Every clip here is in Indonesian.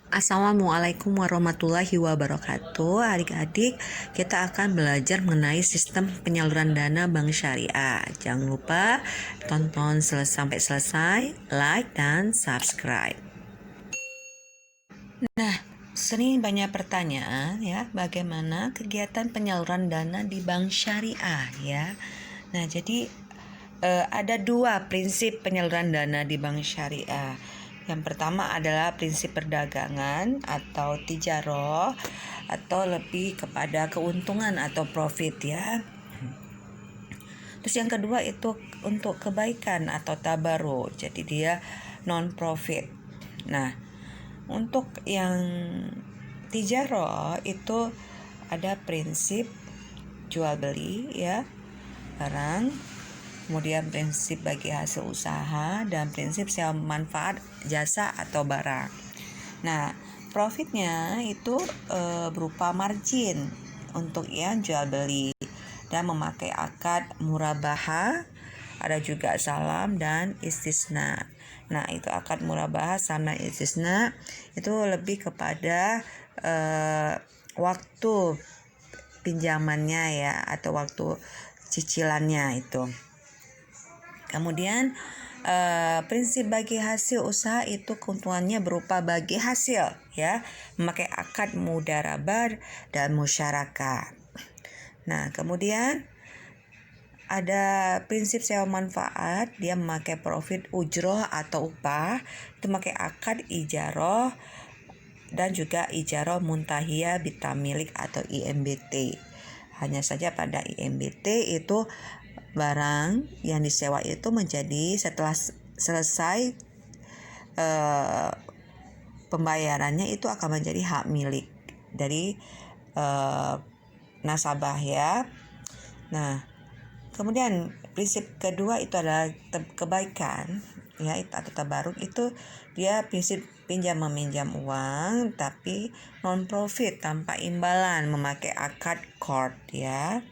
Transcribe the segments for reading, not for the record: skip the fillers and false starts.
Assalamualaikum warahmatullahi wabarakatuh. Adik-adik, kita akan belajar mengenai sistem penyaluran dana bank syariah. Jangan lupa tonton sampai selesai, like dan subscribe. Nah, sering banyak pertanyaan ya, bagaimana kegiatan penyaluran dana di bank syariah ya. Nah, jadi ada dua prinsip penyaluran dana di bank syariah. Yang pertama adalah prinsip perdagangan atau tijaroh, atau lebih kepada keuntungan atau profit ya. Terus yang kedua itu untuk kebaikan atau tabaruk, jadi dia non profit. Nah, untuk yang tijaroh itu ada prinsip jual beli ya barang, kemudian prinsip bagi hasil usaha, dan prinsip sewa manfaat jasa atau barang. Nah, profitnya itu berupa margin untuk yang jual beli dan memakai akad murabahah, ada juga salam dan istisna. Nah, itu akad murabahah sama istisna itu lebih kepada waktu pinjamannya ya, atau waktu cicilannya itu. Kemudian prinsip bagi hasil usaha itu keuntungannya berupa bagi hasil ya, memakai akad mudharabah dan musyarakah. Nah, kemudian ada prinsip sewa manfaat, dia memakai profit ujroh atau upah, itu memakai akad ijaroh dan juga ijaroh muntahiyah bitamilik atau IMBT. Hanya saja pada IMBT itu barang yang disewa itu menjadi setelah selesai pembayarannya itu akan menjadi hak milik dari nasabah ya. Nah, kemudian prinsip kedua itu adalah kebaikan ya, atau tabaruk. Itu dia prinsip pinjam meminjam uang tapi non profit, tanpa imbalan, memakai akad qard ya.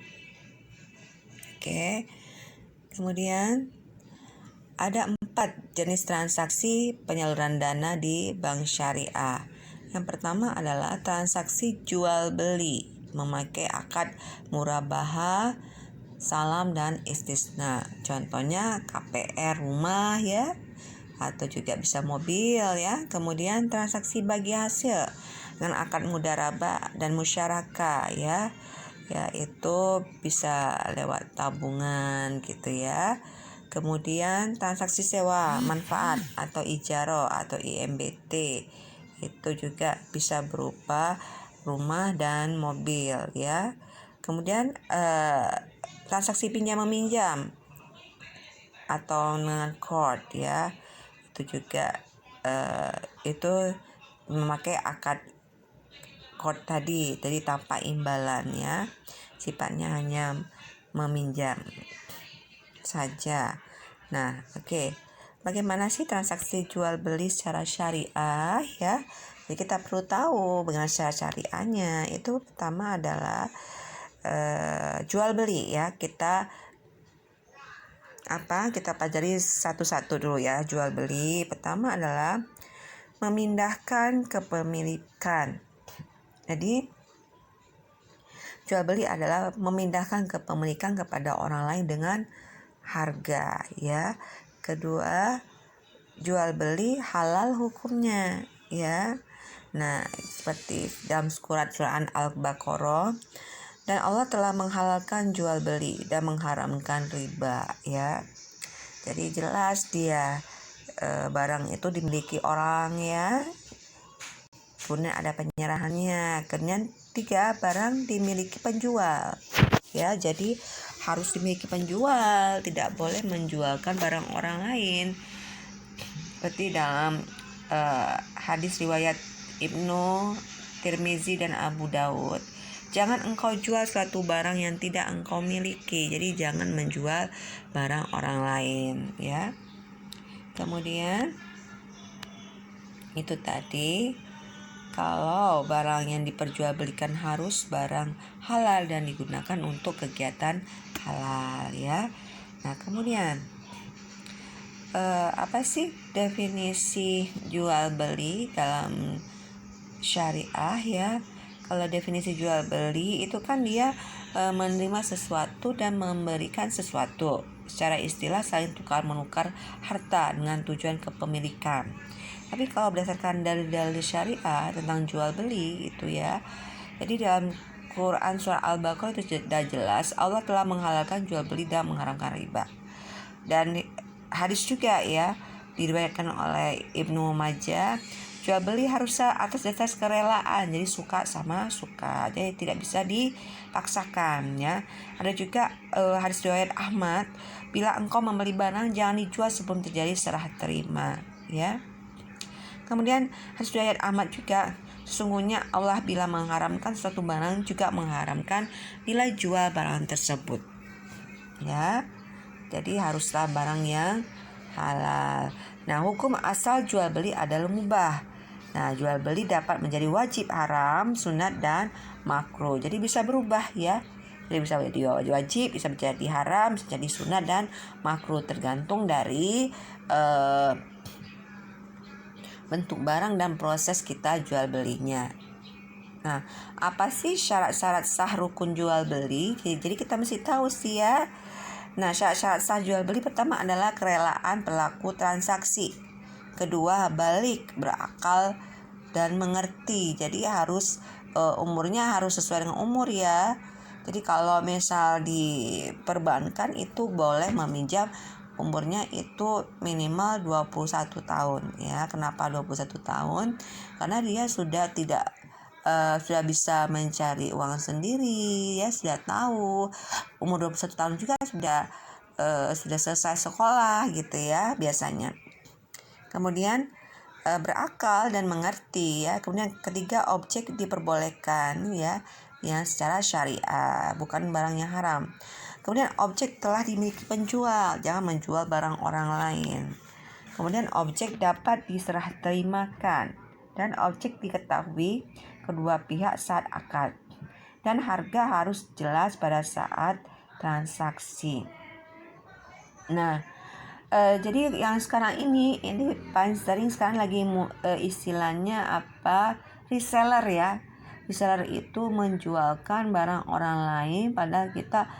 Oke. Kemudian ada 4 jenis transaksi penyaluran dana di bank syariah. Yang pertama adalah transaksi jual beli, memakai akad murabahah, salam dan istisna. Contohnya KPR rumah ya, atau juga bisa mobil ya. Kemudian transaksi bagi hasil dengan akad mudharabah dan musyarakah ya. Ya, itu bisa lewat tabungan gitu ya. Kemudian transaksi sewa manfaat atau ijaroh atau IMBT itu juga bisa berupa rumah dan mobil ya. Kemudian transaksi pinjam meminjam atau dengan qard ya, itu juga itu memakai akad qard tadi, jadi tanpa imbalan ya, sifatnya hanya meminjam saja. Nah, oke. Bagaimana sih transaksi jual beli secara syariah ya? Jadi kita perlu tahu dengan secara syariahnya. Itu pertama adalah jual beli ya. Kita pelajari satu-satu dulu ya. Jual beli pertama adalah memindahkan kepemilikan. Jadi jual beli adalah memindahkan kepemilikan kepada orang lain dengan harga ya. Kedua, jual beli halal hukumnya ya. Nah, seperti dalam surat Al-Baqarah, dan Allah telah menghalalkan jual beli dan mengharamkan riba ya. Jadi jelas dia barang itu dimiliki orang ya, kemudian ada penyerahannya. Kemudian 3, barang dimiliki penjual ya, jadi harus dimiliki penjual, tidak boleh menjualkan barang orang lain. Seperti dalam hadis riwayat Ibnu Tirmizi dan Abu Daud, jangan engkau jual suatu barang yang tidak engkau miliki. Jadi jangan menjual barang orang lain ya. Kemudian itu tadi, kalau barang yang diperjualbelikan harus barang halal dan digunakan untuk kegiatan halal ya. Nah, kemudian apa sih definisi jual beli dalam syariah ya, kalau definisi jual beli itu kan dia menerima sesuatu dan memberikan sesuatu. Secara istilah saling tukar menukar harta dengan tujuan kepemilikan. Tapi kalau berdasarkan dalil-dalil syariah tentang jual beli itu ya, jadi dalam Quran surah Al-Baqarah itu sudah jelas Allah telah menghalalkan jual beli dan mengharamkan riba. Dan hadis juga ya diriwayatkan oleh Ibnu Majah, jual beli harus atas dasar kerelaan, jadi suka sama suka, jadi tidak bisa dipaksakan ya. Ada juga hadis riwayat Ahmad, bila engkau membeli barang jangan dijual sebelum terjadi serah terima ya. Kemudian hadis riwayat Ahmad juga, sesungguhnya Allah bila mengharamkan suatu barang juga mengharamkan nilai jual barang tersebut ya. Jadi haruslah barang yang halal. Nah, hukum asal jual beli adalah mubah. Nah, jual beli dapat menjadi wajib, haram, sunat, dan makruh. Jadi bisa berubah ya. Jadi bisa menjadi wajib, bisa menjadi haram, bisa menjadi sunat, dan makruh, tergantung dari bentuk barang dan proses kita jual belinya. Nah, apa sih syarat-syarat sah rukun jual beli? Jadi kita mesti tahu sih ya. Nah, syarat-syarat sah jual beli pertama adalah kerelaan pelaku transaksi. Kedua, balik, berakal dan mengerti. Jadi harus umurnya harus sesuai dengan umur ya. Jadi kalau misal di perbankan itu boleh meminjam umurnya itu minimal 21 tahun ya. Kenapa 21 tahun? Karena dia sudah sudah bisa mencari uang sendiri ya, sudah tahu. Umur 21 tahun juga sudah selesai sekolah gitu ya biasanya. Kemudian berakal dan mengerti ya. Kemudian ketiga, objek diperbolehkan ya, yang secara syariah, bukan barang yang haram. Kemudian objek telah dimiliki penjual, jangan menjual barang orang lain. Kemudian objek dapat diserah terimakan dan objek diketahui kedua pihak saat akad. Dan harga harus jelas pada saat transaksi. Nah, jadi yang sekarang ini paling sering sekarang lagi istilahnya apa, reseller ya. Reseller itu menjualkan barang orang lain, padahal kita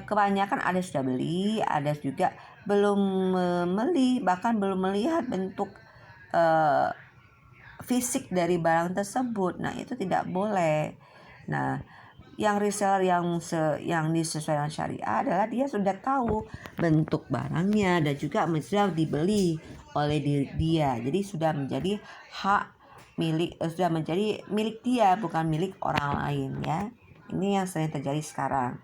kebanyakan ada sudah beli, ada juga belum membeli, bahkan belum melihat bentuk fisik dari barang tersebut. Nah, itu tidak boleh. Nah, yang reseller yang disesuaikan syariah adalah dia sudah tahu bentuk barangnya dan juga sudah dibeli oleh dia. Jadi sudah menjadi hak milik, sudah menjadi milik dia, bukan milik orang lain ya. Ini yang sering terjadi sekarang.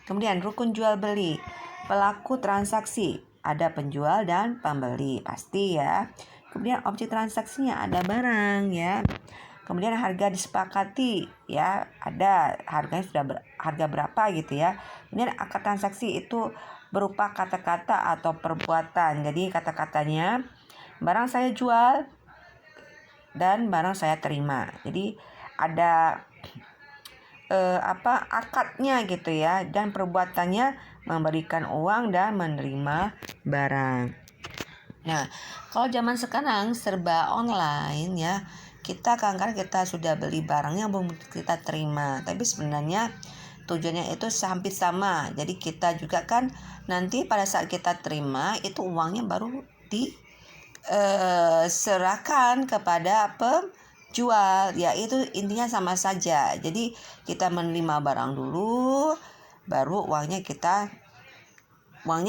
Kemudian rukun jual beli, pelaku transaksi, ada penjual dan pembeli pasti ya. Kemudian objek transaksinya ada barang ya. Kemudian harga disepakati ya, ada harganya sudah harga berapa gitu ya. Kemudian akad transaksi itu berupa kata-kata atau perbuatan. Jadi kata-katanya barang saya jual dan barang saya terima. Jadi ada akadnya gitu ya, dan perbuatannya memberikan uang dan menerima barang. Nah, kalau zaman sekarang serba online ya, kita kadang-kadang kita sudah beli barangnya belum kita terima, tapi sebenarnya tujuannya itu hampir sama. Jadi kita juga kan nanti pada saat kita terima itu uangnya baru diserahkan kepada penjual ya, itu intinya sama saja. Jadi kita menerima barang dulu, baru uangnya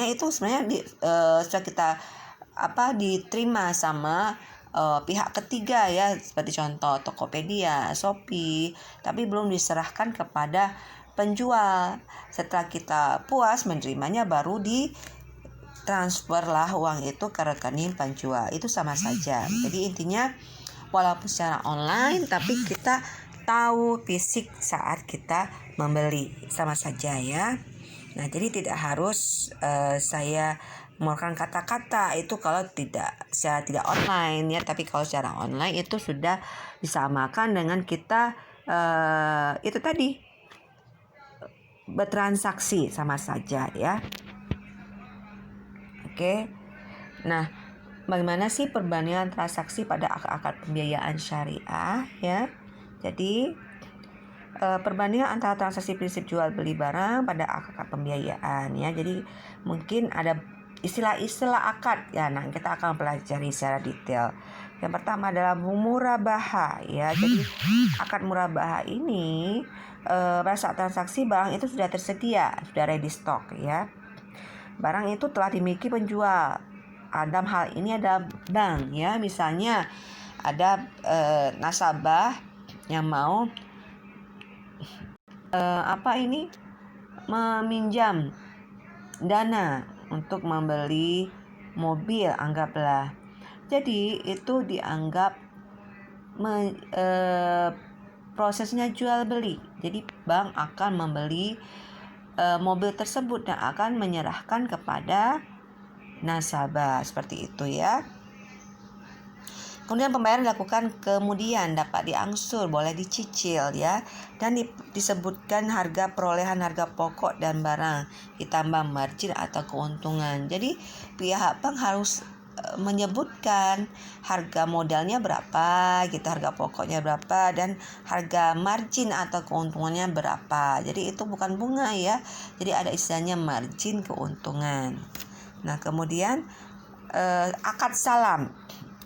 itu sebenarnya sudah kita diterima sama pihak ketiga ya, seperti contoh Tokopedia, Shopee, tapi belum diserahkan kepada penjual. Setelah kita puas menerimanya, baru ditransferlah uang itu ke rekening penjual. Itu sama saja. Jadi intinya walaupun secara online, tapi kita tahu fisik saat kita membeli, sama saja ya. Nah, jadi tidak harus saya mengeluarkan kata-kata itu kalau secara tidak online ya, tapi kalau secara online itu sudah disamakan dengan kita itu tadi bertransaksi, sama saja ya. Oke. Nah, bagaimana sih perbandingan transaksi pada akad pembiayaan syariah ya. Jadi perbandingan antara transaksi prinsip jual beli barang pada akad pembiayaan ya. Jadi mungkin ada istilah-istilah akad ya. Nah, kita akan pelajari secara detail. Yang pertama adalah murabaha ya. Jadi akad murabaha ini pada saat transaksi barang itu sudah tersedia, sudah ready stock ya. Barang itu telah dimiliki penjual. Dalam hal ini ada bank ya, misalnya ada nasabah yang mau meminjam dana untuk membeli mobil, anggaplah. Jadi itu dianggap prosesnya jual beli. Jadi bank akan membeli mobil tersebut dan akan menyerahkan kepada nasabah, seperti itu ya. Kemudian pembayaran dilakukan kemudian dapat diangsur, boleh dicicil ya. Dan disebutkan harga perolehan harga pokok dan barang ditambah margin atau keuntungan. Jadi pihak bank harus menyebutkan harga modalnya berapa gitu, harga pokoknya berapa, dan harga margin atau keuntungannya berapa. Jadi itu bukan bunga ya. Jadi ada istilahnya margin keuntungan. Nah, kemudian akad salam.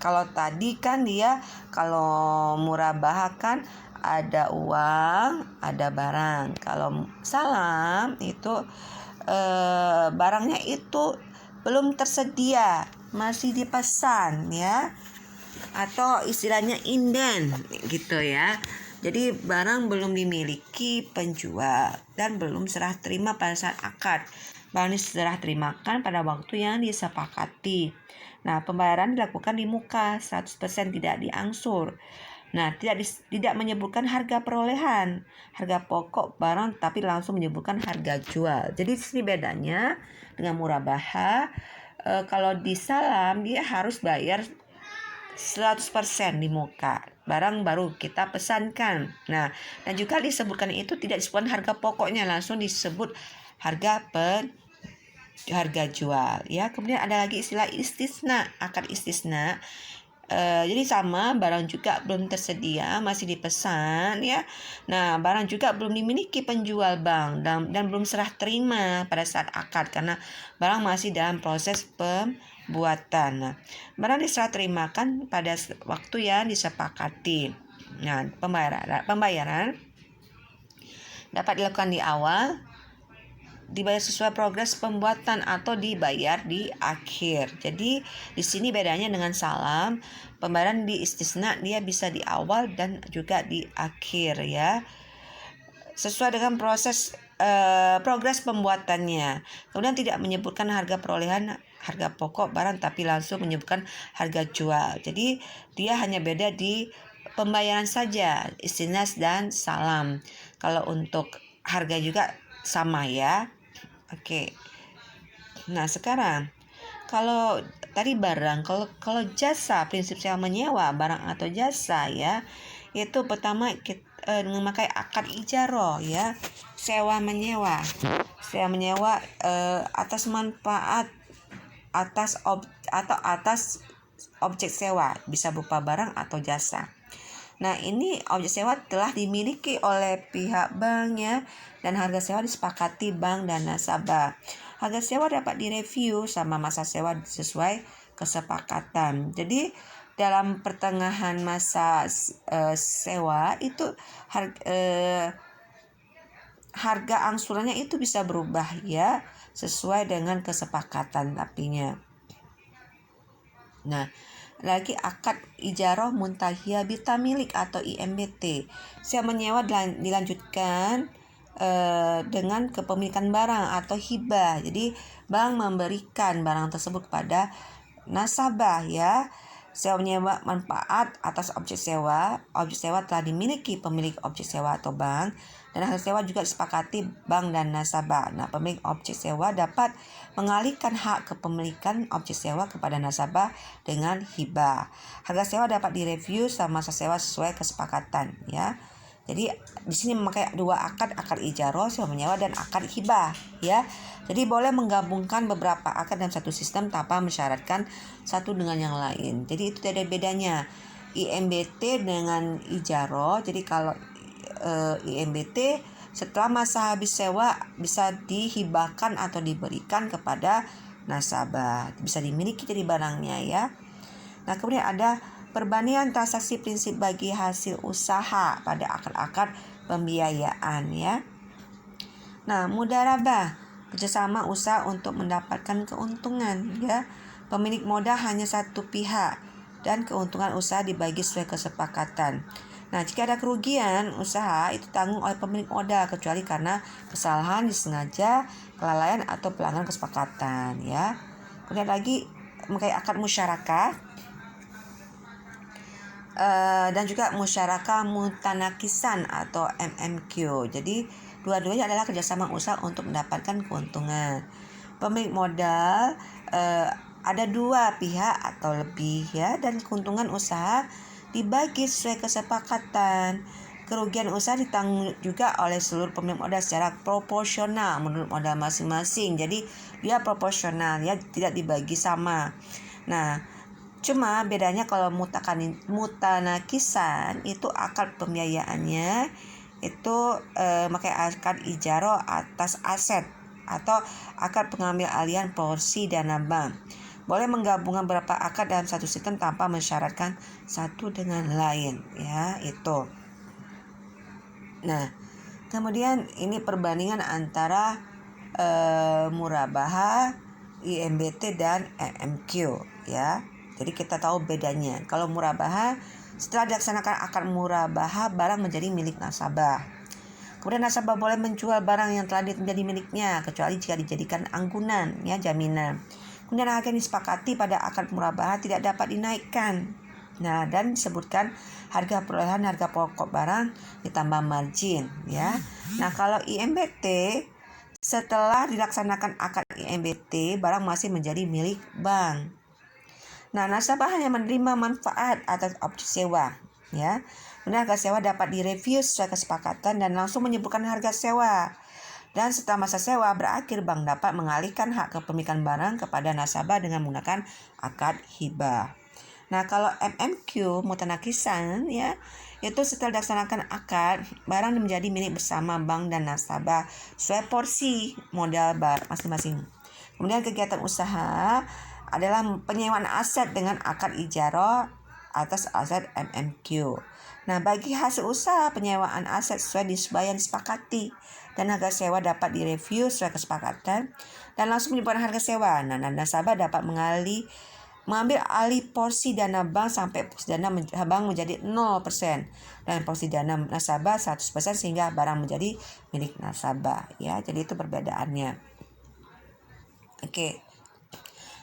Kalau tadi kan dia kalau murabahah kan ada uang, ada barang. Kalau salam itu barangnya itu belum tersedia, masih dipesan ya. Atau istilahnya inden gitu ya. Jadi barang belum dimiliki penjual dan belum serah terima pada saat akad. Barang diserah terimakan pada waktu yang disepakati. Nah, pembayaran dilakukan di muka, 100% tidak diangsur. Nah, tidak menyebutkan harga perolehan, harga pokok barang, tapi langsung menyebutkan harga jual. Jadi di sini bedanya dengan murabaha. Kalau di salam dia harus bayar 100% di muka. Barang baru kita pesankan. Nah, dan juga disebutkan itu tidak disebutkan harga pokoknya, langsung disebut harga jual ya. Kemudian ada lagi istilah istisna, akad istisna. Jadi sama, barang juga belum tersedia, masih dipesan ya. Nah, barang juga belum dimiliki penjual bank dan belum serah terima pada saat akad karena barang masih dalam proses pembuatan. Nah, barang diserah terimakan pada waktu yang disepakati. Nah, pembayaran dapat dilakukan di awal, dibayar sesuai progres pembuatan, atau dibayar di akhir. Jadi di sini bedanya dengan salam, pembayaran di istisna dia bisa di awal dan juga di akhir ya. Sesuai dengan progres pembuatannya. Kemudian tidak menyebutkan harga perolehan harga pokok barang, tapi langsung menyebutkan harga jual. Jadi dia hanya beda di pembayaran saja, istisna dan salam. Kalau untuk harga juga sama ya. Oke. Nah, sekarang kalau tadi barang, kalau jasa, prinsip sewa menyewa barang atau jasa ya, itu pertama kita memakai akad ijaroh ya, sewa menyewa atas manfaat atas objek sewa, bisa berupa barang atau jasa. Nah, ini objek sewa telah dimiliki oleh pihak bank ya, dan harga sewa disepakati bank dan nasabah. Harga sewa dapat direview sama masa sewa sesuai kesepakatan. Jadi dalam pertengahan masa sewa itu harga angsurannya itu bisa berubah ya, sesuai dengan kesepakatan tapinya. Nah, lagi akad ijaroh muntahiyah bitamilik atau IMBT. Sewa menyewa dilanjutkan dengan kepemilikan barang atau hibah. Jadi bank memberikan barang tersebut kepada nasabah ya. Sewa menyewa manfaat atas objek sewa. Objek sewa telah dimiliki pemilik objek sewa atau bank, dan harga sewa juga disepakati bank dan nasabah. Nah, pemilik objek sewa dapat mengalihkan hak kepemilikan objek sewa kepada nasabah dengan hibah. Harga sewa dapat direview sama masa sewa sesuai kesepakatan ya. Jadi di sini memakai dua akad ijarah, sewa menyewa, dan akad hibah ya. Jadi boleh menggabungkan beberapa akad dalam satu sistem tanpa mensyaratkan satu dengan yang lain. Jadi itu tidak ada bedanya IMBT dengan ijarah. Jadi kalau IMBT setelah masa habis sewa bisa dihibahkan atau diberikan kepada nasabah, bisa dimiliki jadi barangnya ya. Nah, kemudian ada perbandingan transaksi prinsip bagi hasil usaha pada akad-akad pembiayaan ya. Nah, mudharabah, kerjasama usaha untuk mendapatkan keuntungan ya. Pemilik modal hanya satu pihak dan keuntungan usaha dibagi sesuai kesepakatan. Nah, jika ada kerugian usaha itu tanggung oleh pemilik modal kecuali karena kesalahan disengaja, kelalaian atau pelanggaran kesepakatan ya. Kemudian lagi memakai akad musyarakah dan juga musyarakah mutanakisan atau MMQ. Jadi dua-duanya adalah kerjasama usaha untuk mendapatkan keuntungan. Pemilik modal ada dua pihak atau lebih ya, dan keuntungan usaha dibagi sesuai kesepakatan. Kerugian usaha ditanggung juga oleh seluruh pemilik modal secara proporsional menurut modal masing-masing. Jadi dia proporsional ya, tidak dibagi sama. Nah, cuma bedanya kalau mutanakisan itu akad pembiayaannya itu pakai akad ijarah atas aset atau akad pengambil alihan porsi dana bank. Boleh menggabungkan beberapa akad dalam satu sistem tanpa mensyaratkan satu dengan lain ya, itu. Nah, kemudian ini perbandingan antara murabahah, IMBT dan MMQ ya. Jadi kita tahu bedanya. Kalau murabahah, setelah dilaksanakan akad murabahah, barang menjadi milik nasabah. Kemudian nasabah boleh menjual barang yang telah menjadi miliknya kecuali jika dijadikan anggunan ya, jaminan. Kemudian harga yang disepakati pada akad murabahah tidak dapat dinaikkan. Nah, dan disebutkan harga perolehan harga pokok barang ditambah margin ya. Nah, kalau IMBT setelah dilaksanakan akad IMBT, barang masih menjadi milik bank. Nah, nasabah hanya menerima manfaat atas opsi sewa, ya. Kemudian harga sewa dapat direview sesuai kesepakatan dan langsung menyebutkan harga sewa. Dan setelah masa sewa berakhir, bank dapat mengalihkan hak kepemilikan barang kepada nasabah dengan menggunakan akad hibah. Nah, kalau MMQ mutanakisan ya, itu setelah dilaksanakan akad, barang menjadi milik bersama bank dan nasabah sesuai porsi modal masing-masing. Kemudian kegiatan usaha adalah penyewaan aset dengan akad ijarah atas aset MMQ. Nah, bagi hasil usaha penyewaan aset sesuai yang disepakati dan harga sewa dapat direview sesuai kesepakatan dan langsung menyebutkan harga sewa. Nah, nasabah dapat mengambil alih porsi dana bank sampai porsi dana bank menjadi 0% dan porsi dana nasabah 100% sehingga barang menjadi milik nasabah ya. Jadi itu perbedaannya. Oke.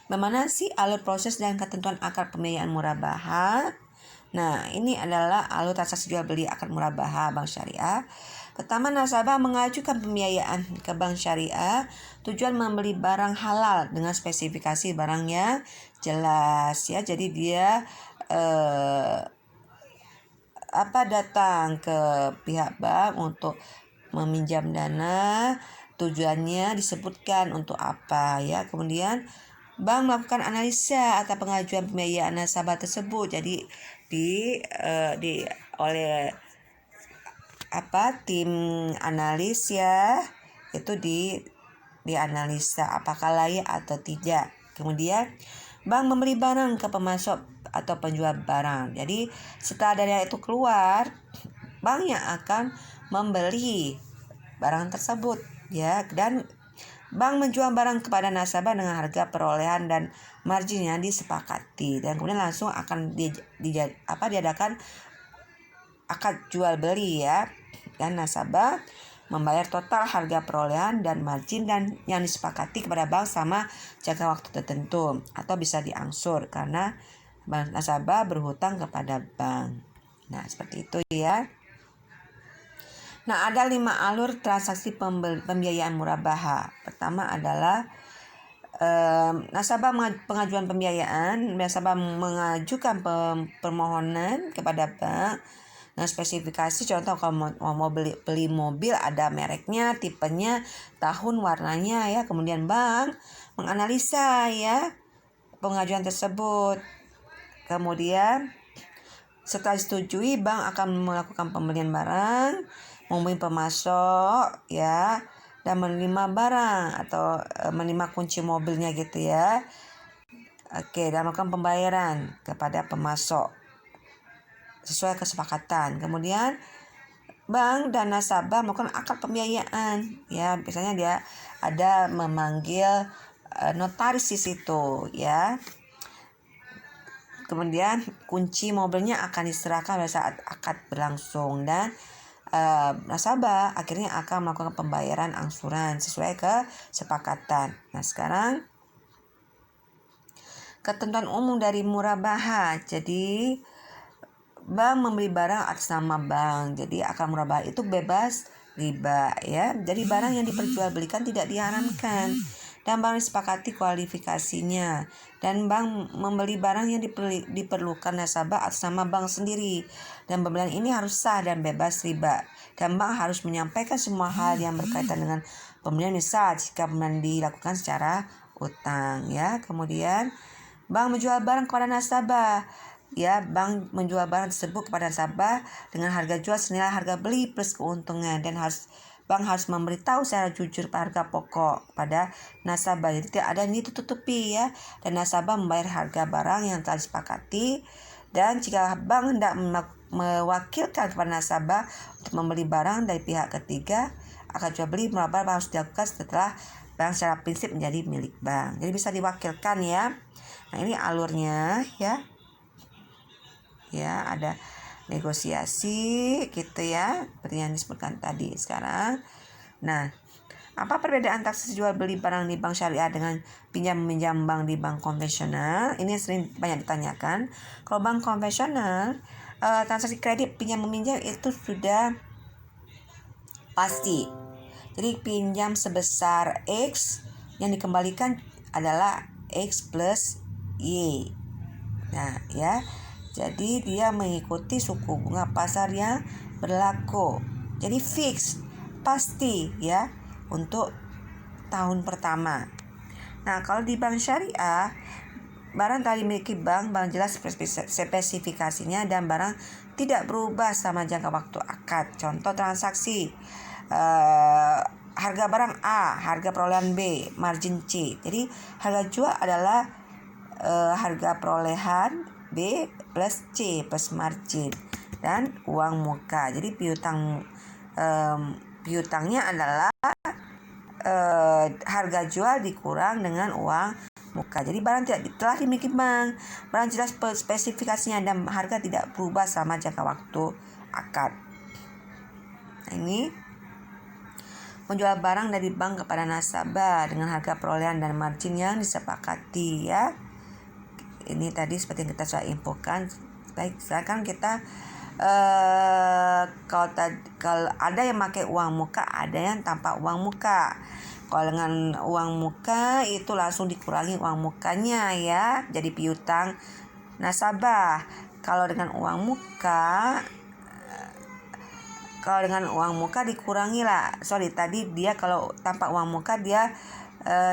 Bagaimana sih alur proses dan ketentuan akad pembiayaan murabahah? Nah, ini adalah alur transaksi jual beli akad murabahah bank syariah. Pertama, nasabah mengajukan pembiayaan ke bank syariah tujuan membeli barang halal dengan spesifikasi barang yang jelas ya. Jadi dia datang ke pihak bank untuk meminjam dana, tujuannya disebutkan untuk apa ya. Kemudian bank melakukan analisa atau pengajuan pembiayaan nasabah tersebut. Jadi oleh tim analis ya, itu dianalisa apakah layak atau tidak. Kemudian bank membeli barang ke pemasok atau penjual barang. Jadi setelah dana itu keluar, bank yang akan membeli barang tersebut ya, dan bank menjual barang kepada nasabah dengan harga perolehan dan margin yang disepakati, dan kemudian langsung akan diadakan akad jual beli ya, dan nasabah membayar total harga perolehan dan margin dan yang disepakati kepada bank sama jangka waktu tertentu atau bisa diangsur karena nasabah berhutang kepada bank. Nah, seperti itu ya. Nah, ada 5 alur transaksi pembiayaan murabahah. Pertama adalah nasabah pengajuan pembiayaan. Nasabah mengajukan permohonan kepada bank. Dengan spesifikasi contoh kalau mau beli mobil ada mereknya, tipenya, tahun, warnanya ya. Kemudian bank menganalisa ya pengajuan tersebut. Kemudian setelah disetujui, bank akan melakukan pembelian barang, menghubungi pemasok ya, dan menerima barang atau menerima kunci mobilnya gitu ya. Oke, dan melakukan pembayaran kepada pemasok sesuai kesepakatan. Kemudian bank dan nasabah melakukan akad pembiayaan ya. Biasanya dia ada memanggil notaris di situ ya. Kemudian kunci mobilnya akan diserahkan pada saat akad berlangsung dan nasabah akhirnya akan melakukan pembayaran angsuran sesuai kesepakatan. Nah, sekarang ketentuan umum dari murabahah. Jadi bank membeli barang atas nama bank. Jadi akad murabahah itu bebas riba ya. Jadi barang yang diperjualbelikan tidak diharamkan dan bank disepakati kualifikasinya, dan bank membeli barang yang diperlukan nasabah atas nama bank sendiri, dan pembelian ini harus sah dan bebas riba, dan bank harus menyampaikan semua hal yang berkaitan dengan pembelian, misal jika pembelian dilakukan secara utang ya. Kemudian bank menjual barang kepada nasabah ya. Bank menjual barang tersebut kepada nasabah dengan harga jual senilai harga beli plus keuntungan, dan bank harus memberitahu secara jujur harga pokok pada nasabah. Jadi tidak ada yang ditutupi ya. Dan nasabah membayar harga barang yang telah disepakati. Dan jika bank hendak mewakilkan kepada nasabah untuk membeli barang dari pihak ketiga, akad jual beli murabahah harus dilakukan setelah barang secara prinsip menjadi milik bank. Jadi bisa diwakilkan ya. Nah, ini alurnya ya. Ya, ada negosiasi gitu ya, seperti yang disebutkan tadi. Sekarang nah, apa perbedaan transaksi jual beli barang di bank syariah dengan pinjam meminjam bank di bank konvensional? Ini sering banyak ditanyakan. Kalau bank konvensional, transaksi kredit pinjam meminjam itu sudah pasti. Jadi pinjam sebesar X, yang dikembalikan adalah X plus Y. Nah ya, jadi dia mengikuti suku bunga pasar yang berlaku. Jadi fix, pasti ya untuk tahun pertama. Nah, kalau di bank syariah, barang telah dimiliki bank jelas spesifikasinya dan barang tidak berubah sama jangka waktu akad. Contoh transaksi, harga barang A, harga perolehan B, margin C. Jadi harga jual adalah harga perolehan B plus C plus margin dan uang muka. Jadi piutangnya adalah harga jual dikurang dengan uang muka. Jadi barang telah dimiliki bank, barang jelas spesifikasinya dan harga tidak berubah selama jangka waktu akad. Nah, ini menjual barang dari bank kepada nasabah dengan harga perolehan dan margin yang disepakati ya. Ini tadi seperti yang kita sudah infokan. Baik, sekarang kita kalau ada yang pakai uang muka, ada yang tanpa uang muka. Kalau dengan uang muka itu langsung dikurangi uang mukanya ya, jadi piutang nasabah. Kalau dengan uang muka dikurangi lah. Tadi dia kalau tanpa uang muka dia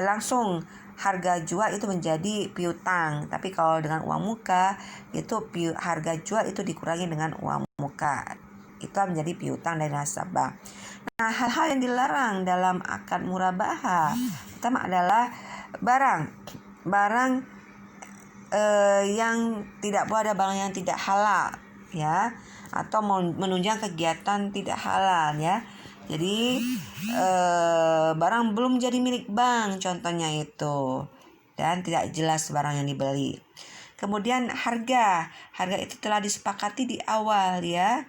langsung harga jual itu menjadi piutang. Tapi kalau dengan uang muka itu harga jual itu dikurangi dengan uang muka. Itu menjadi piutang dari nasabah. Nah, hal-hal yang dilarang dalam akad murabahah pertama adalah barang yang tidak boleh, ada barang yang tidak halal ya, atau menunjang kegiatan tidak halal ya. Jadi barang belum jadi milik bank contohnya itu, dan tidak jelas barang yang dibeli. Kemudian harga itu telah disepakati di awal ya.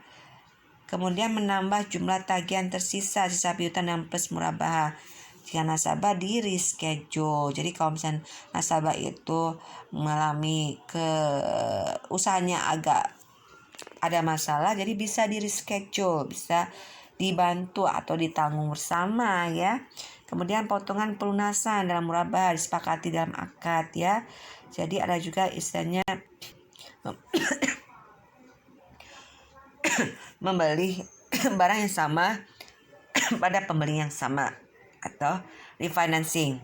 Kemudian menambah jumlah tagihan tersisa, sisa piutang dan plus murabahah jika nasabah di reschedule. Jadi kalau misalnya nasabah itu mengalami usahanya agak ada masalah, jadi bisa di reschedule, bisa dibantu atau ditanggung bersama ya. Kemudian potongan pelunasan dalam murabahah disepakati dalam akad ya. Jadi ada juga istilahnya membeli barang yang sama pada pembeli yang sama atau refinancing.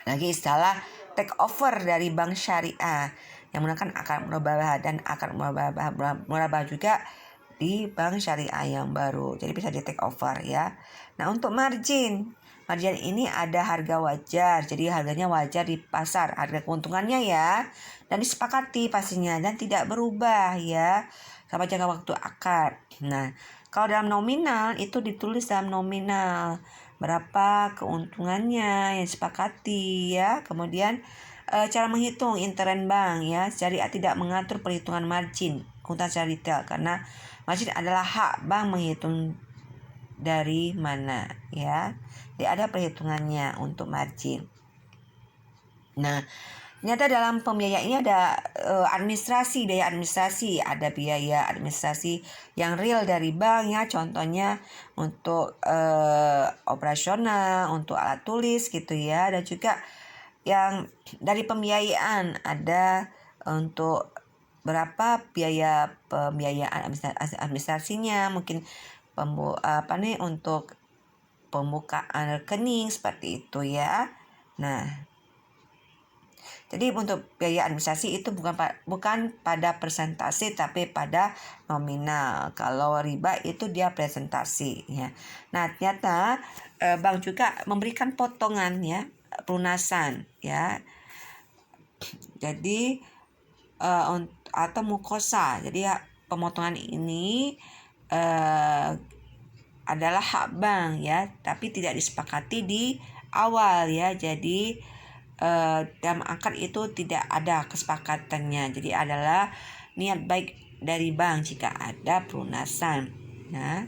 Lagi istilah take over dari bank syariah yang menggunakan akad murabahah dan akad murabahah juga di bank syariah yang baru. Jadi bisa di take over ya. Nah, untuk margin ini ada harga wajar. Jadi harganya wajar di pasar, harga keuntungannya ya. Dan disepakati pastinya dan tidak berubah ya sampai jangka waktu akad. Nah, kalau dalam nominal itu ditulis dalam nominal berapa keuntungannya yang disepakati ya. Kemudian cara menghitung intern bank ya. Syariah tidak mengatur perhitungan margin keuntungan secara detail karena margin adalah hak bank menghitung dari mana ya. Jadi ada perhitungannya untuk margin. Nah, ternyata dalam pembiayaan ini ada biaya administrasi, ada biaya administrasi yang real dari bank ya, contohnya untuk operasional, untuk alat tulis gitu ya, dan juga yang dari pembiayaan ada untuk berapa biaya pembiayaan administrasinya, mungkin untuk pembukaan rekening seperti itu ya. Nah, jadi untuk biaya administrasi itu bukan pada persentase tapi pada nominal. Kalau riba itu dia presentasi ya. Nah, ternyata bank juga memberikan potongan ya, pelunasan ya. Jadi atau mukosa. Jadi pemotongan ini adalah hak bank ya, tapi tidak disepakati di awal ya. Jadi dalam akad itu tidak ada kesepakatannya. Jadi adalah niat baik dari bank jika ada pelunasan. Nah,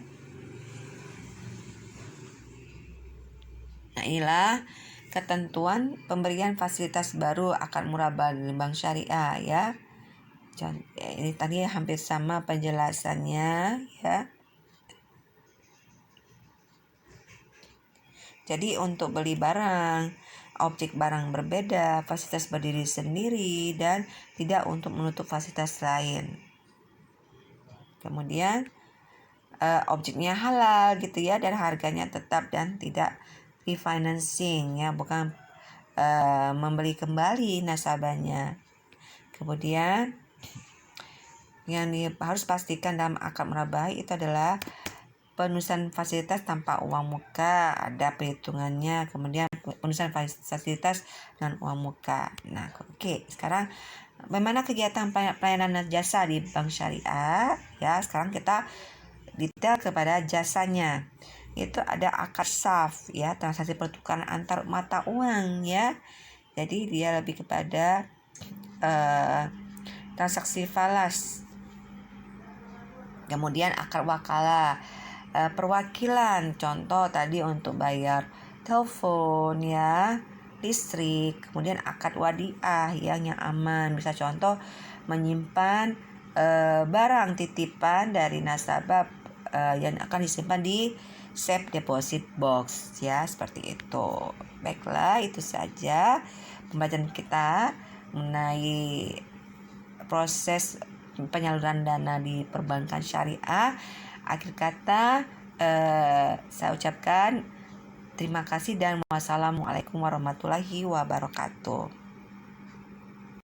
inilah ketentuan pemberian fasilitas baru akad murabahah di bank syariah ya. Ini tadi hampir sama penjelasannya ya. Jadi untuk beli barang, objek barang berbeda, fasilitas berdiri sendiri, dan tidak untuk menutup fasilitas lain. Kemudian objeknya halal gitu ya, dan harganya tetap dan tidak refinancing ya, bukan membeli kembali nasabahnya. Kemudian yang harus pastikan dalam akad murabahah itu adalah penulisan fasilitas tanpa uang muka, ada perhitungannya. Kemudian penulisan fasilitas dengan uang muka. Nah, oke. Sekarang bagaimana kegiatan pelayanan jasa di bank syariah? Ya, sekarang kita detail kepada jasanya. Itu ada akad saf ya, transaksi pertukaran antar mata uang ya. Jadi dia lebih kepada transaksi falas. Kemudian akad wakalah, perwakilan, contoh tadi untuk bayar telepon ya, listrik. Kemudian akad wadiah yang aman, bisa contoh menyimpan barang titipan dari nasabah yang akan disimpan di safe deposit box ya, seperti itu. Baiklah, itu saja pembelajaran kita mengenai proses penyaluran dana di perbankan syariah. Akhir kata saya ucapkan terima kasih dan wassalamualaikum warahmatullahi wabarakatuh.